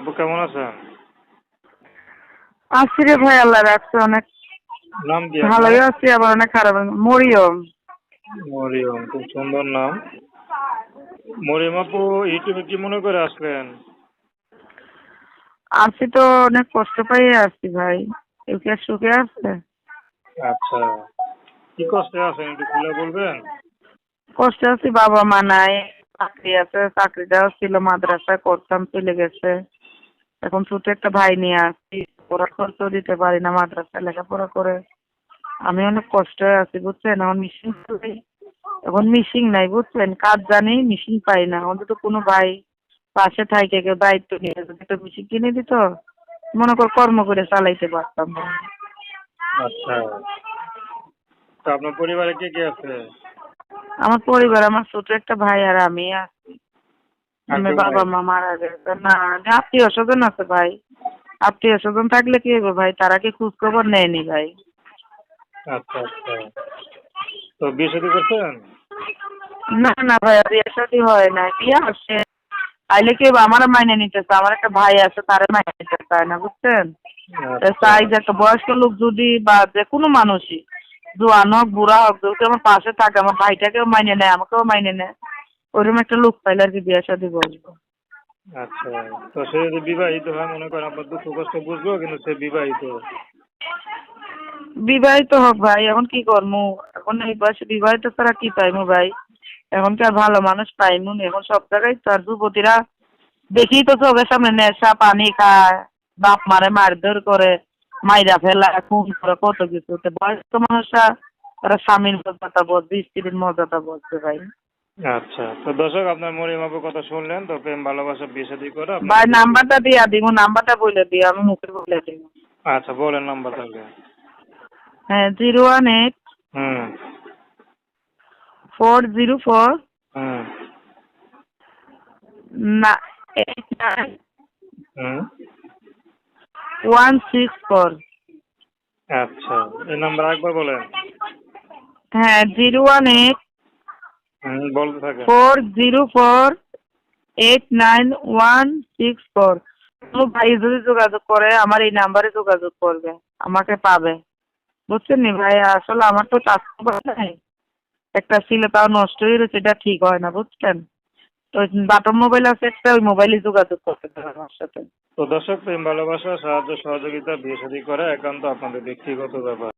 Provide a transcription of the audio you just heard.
আপু কেমন আছেন? আছি রে ভাই, আল্লাহ রাখছে অনেক নাম কি আপনার? ভালোই আছি, আবার অনেক খারাপ। মরিয়ম। মরিয়ম, খুব সুন্দর নাম। মরিয়ম আপু, ইউটিউবে কি মনে করে আসলেন? আছি তো অনেক কষ্ট পাই আছি ভাই। কেউ কি আর সুখে আছে? আচ্ছা, কি কষ্টে আছেন একটু খুলে বলবেন? কষ্টে আছি, বাবা মা নাই, চাকরি আছে, চাকরিটাও ছিল, মাদ্রাসায় করতাম, চলে গেছে। এখন ছোট একটা ভাই নিয়ে আসছি, পড়ার খরচও দিতে পারি না, মাদ্রাসায় লেখাপড়া করে। আমি অনেক কষ্টে আছি বুঝছেন। এখন মিশিং করি, এখন মিশিং নাই বুঝছেন, কাজ জানি, মিশিং পাই না। অন্তত কোনো ভাই পাশে থাকে, কেউ দায়িত্ব নিয়ে যদি একটা মিশিং কিনে দিত, মনে কর কর্ম করে চালাইতে পারতাম। আচ্ছা, তো আপনার পরিবারে কে কে আছে? আমার পরিবার, আমার ছোট একটা ভাই আর আমি আছি। আর আমার কেউ নাই? বাবা মা মারা গেছে। না, আত্মীয় স্বজন আছে ভাই। আত্মীয় স্বজন থাকলে কি হবে ভাই, তারা কি খোঁজ খবর নেয়নি ভাই? আচ্ছা আচ্ছা, তো বিয়ে শাদী করছেন? না না ভাই, বিয়ে শাদী হয় না। বিয়ে আসে আইলে কি হবে, আমার মাইনে নিতেছে, আমার একটা ভাই আছে, তারে মাইনে নিতে চায় না বুঝছেন। তো আচ্ছা চাই যে একটা বয়স্ক লোক যদি, বা যে কোনো মানুষই, জোয়ান হোক বুড়া হোক, যদি আমার পাশে থাকে, আমার ভাইটাকেও মাইনে নেয়, আমাকেও মাইনে নেয়, ওইরকম একটা লোক পাইলে আর কি বিয়ে শাদী বলবো। আচ্ছা, তো সে যদি বিবাহিত হয়, মনে করেন আপনার দুঃখ কষ্ট বুঝবো, কিন্তু সে বিবাহিত। বিবাহিত হোক ভাই, এখন কি করবো? এখন এই বয়সে বিবাহিত ছাড়া কি পাইমু ভাই? এখন কি আর ভালো মানুষ পাইমু না? এখন সব জায়গায় তো আর যুবতীরা দেখি তো চোখের সামনে নেশা পানি খায়, বাপ মারে মারধর করে, মাইরা ফেলা, খুন করে, কত কিছু। তো বয়স্ক মানুষরা তারা স্বামীর মর্যাদা বুঝবে, স্ত্রীর মর্যাদা বুঝবে ভাই। আচ্ছা, তো দর্শক আপনার মরিয়ম আপুর কথা শুনলেন, তো প্রেম ভালোবাসা বিয়ে শাদী করে ভাই আপনাদের দেখতে। নাম্বারটা দিয়া দিব, নাম্বারটা বলে দিও, আমি মুখে বলে দিব। আচ্ছা, বলেন নাম্বার তাহলে। হ্যাঁ, 018 হুম 404 হুম না 89 হুম 164। আচ্ছা, এই নাম্বার একবার বলেন। হ্যাঁ, 018 বলতে থাকেন। 404 89 164। কোনো ভাই যদি যোগাযোগ করে আমার এই নাম্বারে যোগাযোগ করবে, আমাকে পাবে। বুঝছেন নি ভাই, আসলে আমার তো টাচ মোবাইল নাই, একটা ছিল, তাও নষ্ট হয়ে গেছে, এটা ঠিক হয় না বুঝছেন। তো বাটন মোবাইল আছে একটা, ওই মোবাইলে যোগাযোগ করতে হবে আমার সাথে। তো দর্শক, প্রেম ভালোবাসা সাহায্য সহযোগিতা বিয়ে শাদী করা একান্ত আপনাদের ব্যক্তিগত ব্যাপার।